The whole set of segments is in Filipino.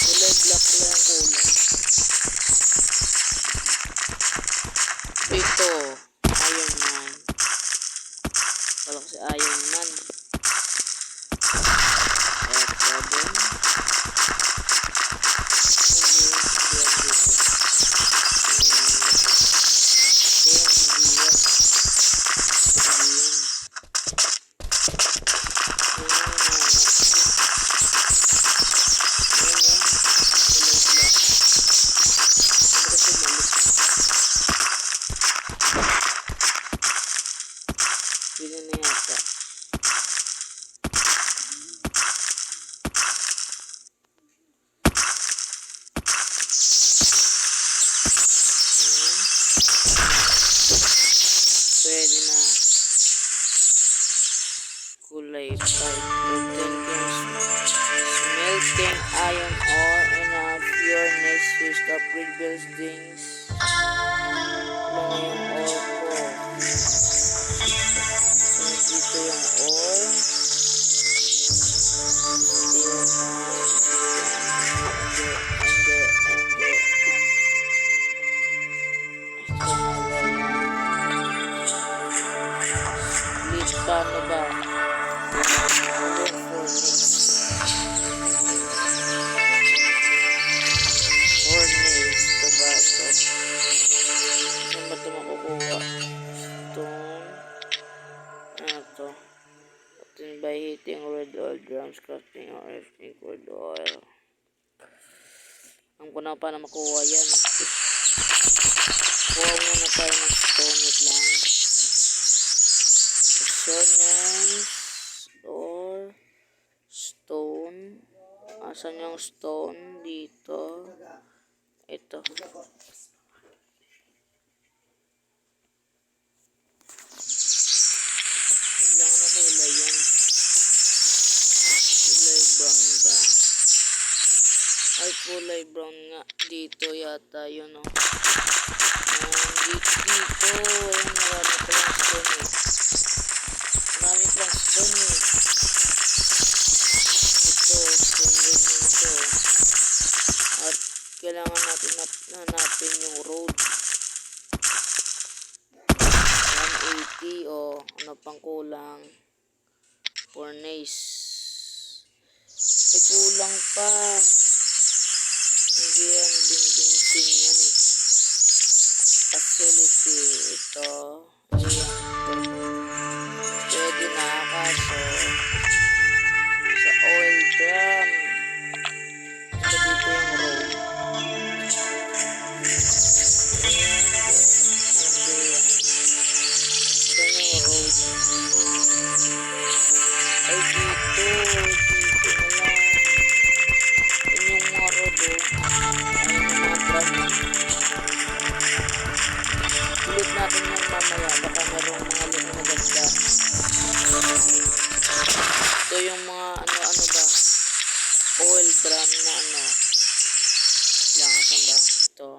Kulay black lang ang kulay. Ito, Iron Man. Wala kasi Iron Man. Ito din. Pili na yata. Pwede na. Kulay 5. Smelting iron ore and a furnace used to upgrade buildings. Wala na yung ore ko. Dito yung ore. Split paano ba? Furnace. Ito ba ito? Saan ba ito makukuha? Stone. Ito. By heating red oil drums, crafting or everything red oil. Ang kuna pa na makuha yan. Kuha muna tayo ng stone. Wait lang. Furnace or stone. Asan yung stone? Dito. Ito. Ilang na kulay yan. Kulay brown ba? Ay, kulay brown nga. Dito yata yun, no? Dito. Ayun, marami palang stone, eh. Marami palang stone, eh. Ito, stone rin yun ito. At kailangan natin hanapin yung road. 180 o ano pang kulang. Furnace. Ay, kulang pa. Hindi yan. Ding yan, eh. Facility. Ito. Ayan. Pwede na. Kaso sa oil drum. Ito dito yung road. Ay, dito na lang. Yun yung mga road, oh. Ayun yung mga truck. Ulit natin yung mamaya. Baka merong mga link na ganda. Ito yung mga ano ba? Oil drum na ano. Lang, saan ba? Ito.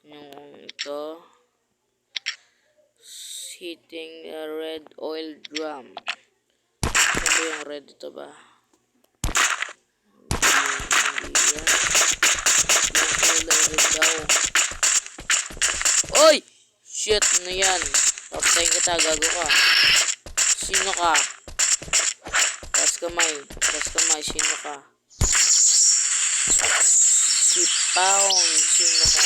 Yung ito. Heating a red oil drum. Ano yung red ito ba? Hindi yan. Yung kulay red daw. Oy! Shit! Ano yan? Papatayin kita. Gago ka. Sino ka? Tas kamay. Sino ka? Si Pound. Sino ka?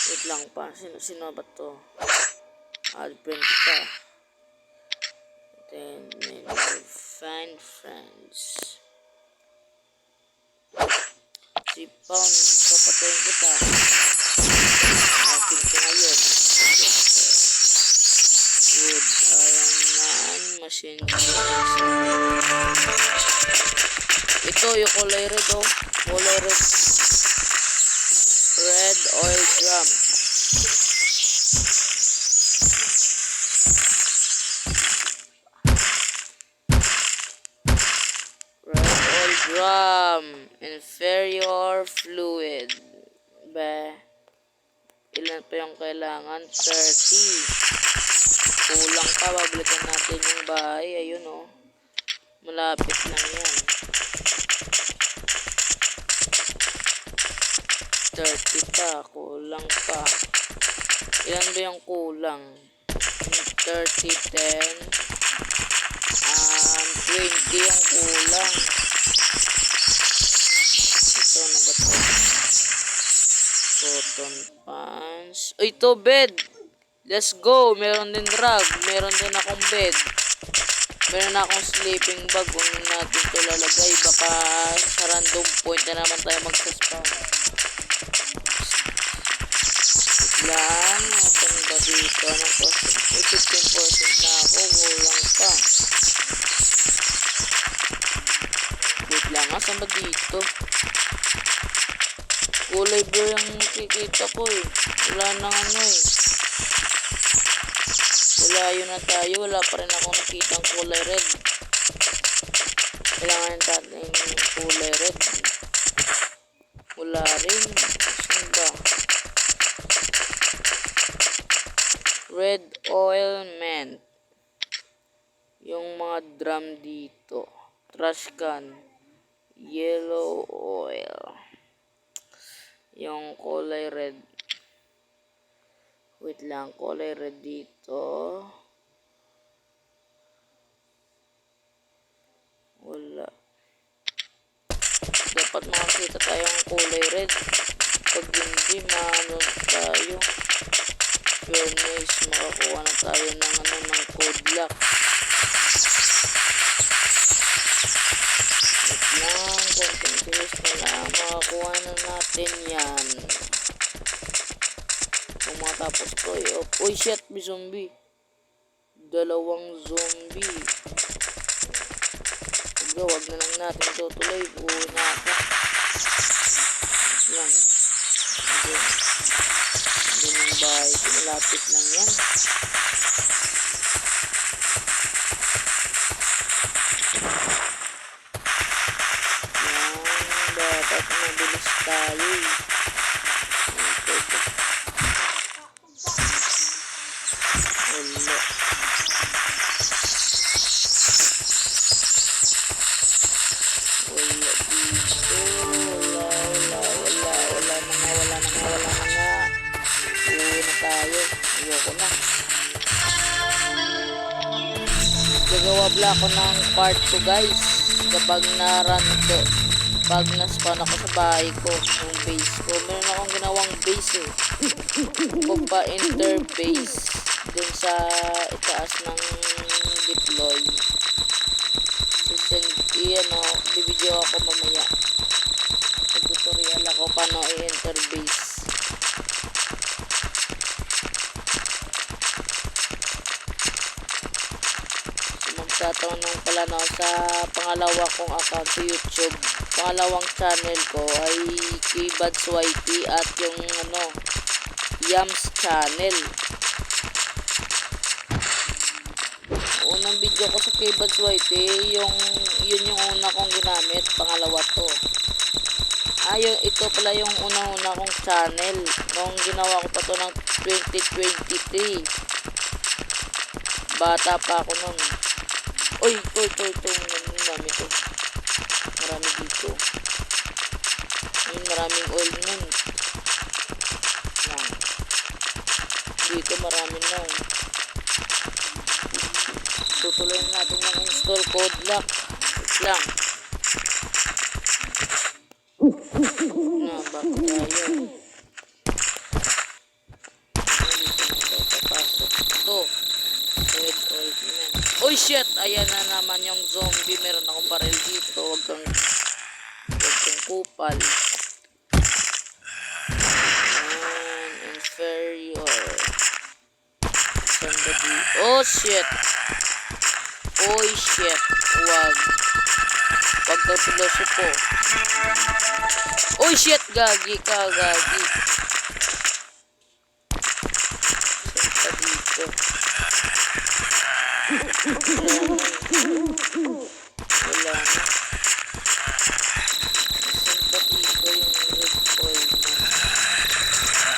Wait lang pa. Sino ba to? I'll-print kita. Then, find friends. Si Pound, papatayin kita. Akin ka ngayon. Wood, Iron Man, machine. Ito, yung kulay red, oh. Kulay red. Red oil drum. Inferior fluid. Ba? Ilan pa yung kailangan? 30. Kulang pa. Babalikan natin yung bahay. Ayun oh. Malapit lang yan. 30 pa. Kulang pa. Ilan ba yung kulang? 30, 10. 20 yung kulang. Ito na ba ito? Cotton pants. Uy, ito bed. Let's go. Meron din rug. Meron din akong bed. Meron akong sleeping bag. Kung natin ito lalagay, baka sa random point na naman tayo magsaspawn. Lang. Itong ba dito? Anong percent? 15% na ako. Kulang pa. Wait lang. Asan ba dito? Kulay blue yung nakikita ko eh. Wala nang ano eh. Wala yun na tayo. Wala pa rin akong nakitang kulay red. Kailangan natin yung kulay red. Wala rin. Saan ba? Red oilment. Yung mga drum dito. Trash can. Yellow oil. Yung kulay red. Wait lang, kulay red dito. Wala. Dapat makakita tayong kulay red. Pag hindi, maano tayo. Fairness, makakuha na tayo ng code lock. Wait lang, continuous na lang. Makakuha na natin yan. Kung matapos ko, uy shit, may zombie. Dalawang zombie. Wag na lang natin tutuloy. Buo na ako. Yan. Hindi ng bahay. Malapit lang yan. Yan. Dapat mabilis tayo. Wala. Gagawa pala ako ng part 2 guys. Kapag na-run ko, pag na-spawn ako sa bahay ko, yung base ko, meron akong ginawang base eh. Magpa-interface dun sa itaas ng deploy. Bibideo ako mamaya. Tutorial ako paano i-interface. Magtatanong pala no, sa pangalawa kong account sa YouTube. Pangalawang channel ko ay Kbads YT at yung Yams channel. Unang video ko sa Kbads YT, yun yung una kong ginamit, pangalawa to. Ito pala yung una kong channel nung ginawa ko pa to ng 2023. Bata pa ako nun. Uy, ito. Marami to. Marami dito. Maraming oilment. Yan. Dito marami na. Tutuloy natin ng install code lock. Wait lang. Back tayo. Dito na papasok. Ito. Red oilment. Uy, shit! Ayan na naman yung zombie. Meron akong barrel dito. Huwag kang kupal. Inferior. Somebody. Oh, shit! Oh, shit! Huwag daw pilosopo. Oh, shit! Gagi ka, gagi. Saan pa dito? Wala na. Saan pa dito yung red oil na?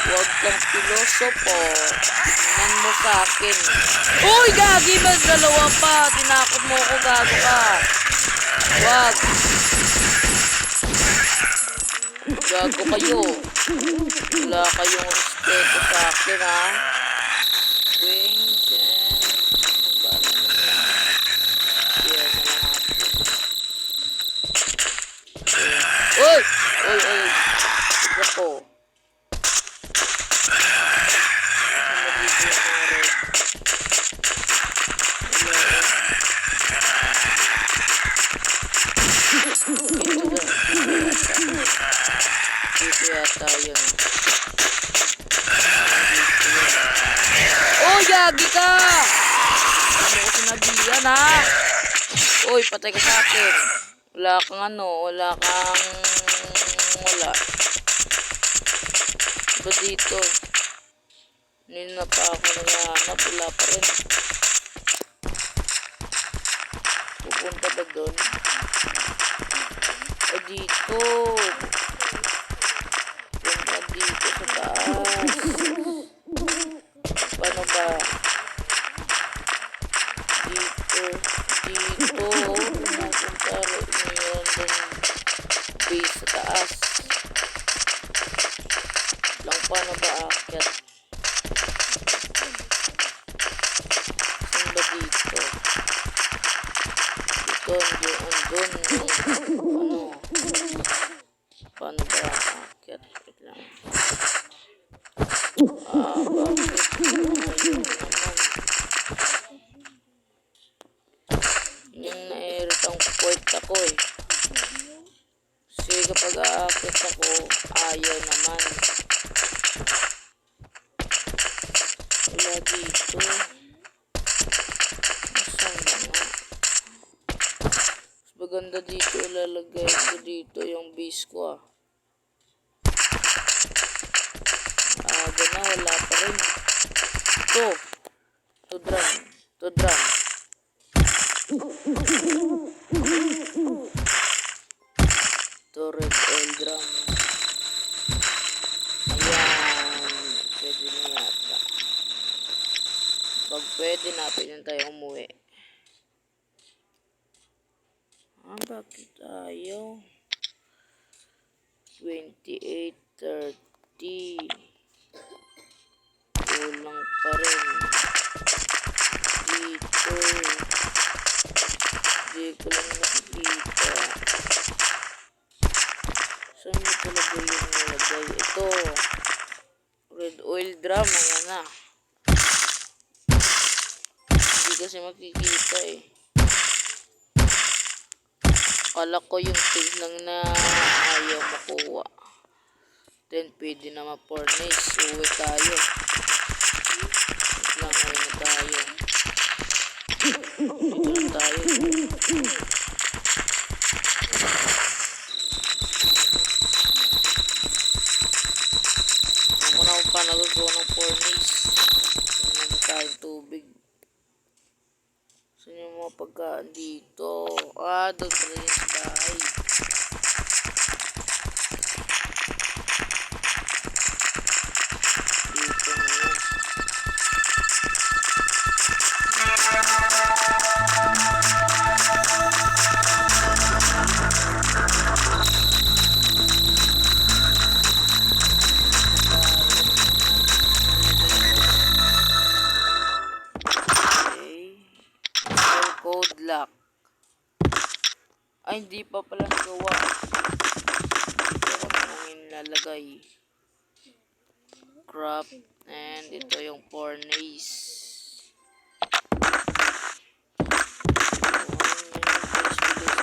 Huwag kang pilosopo. puso po. Tingnan mo sa akin. Uy, gagi! Mas dalawa pa. Tinakot mo ako, gago ka. Wag. Gago kayo. Wala kayong respeto sa akin, ha? Wing, dyan. Bala na yan. Yan na lang ako. Uy! Uy, uy. Tignan ko. Dito yata yun. Oh, yagi ka! Ano ko sinabihan, ha? Uy, patay ka sa akin. Wala kang ano, wala. Ba dito? Nina pa ako nangyahanap, wala pa rin. Pupunta ba doon? O dito. Punta dito sa taas. Paano ba? Dito. Pupunta rin yun doon. Base sa taas. Lang paano ba aakyat? Saan ba dito? Doon. Ano? Paano ba aakyat? Wait lang. Bakit? Ayun naman. Yung nairitang point ako eh. Kasi kapag aakyat ako, ayaw naman. Wala dito. Saan ba nga? Mas maganda dito, ilalagay ko dito yung base ko ah. Aga na, wala pa rin. To drum. To red oil drum. Ayan, pwede na yata. Pag pwede na, pwede na tayo umuwi. Bakit tayo? 28:30. Kulang pa rin. Dito. Hindi ko lang nakikita. Saan mo talaga yung nilagay? Ito. Red oil drum. Ayan na. Hindi kasi makikita eh. Akala ko yung things lang na ayaw makuha. Then pwede na ma-furnace. Uwi tayo. Uwi na tayo. Dito na tayo. Muna ko pa nagagawa ng furnace. Ano na tayong tubig. Saan yung mga pagkaan dito? Doon pala yung sa bahay. Dito na yun. Code lock. Ay, hindi pa pala nagawa. Pero kung nilalagay. Crop. And ito yung furnace.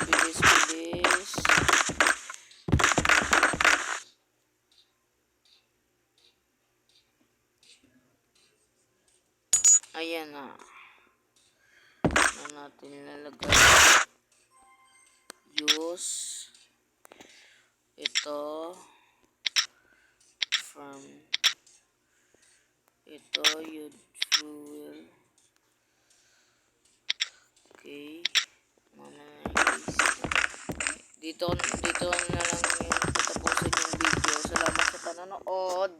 Bilis. Ayan na. Natin nilalagay. Use ito from ito yung fuel. Okay, dito na lang yung tapusin yung video. Salamat sa panonood.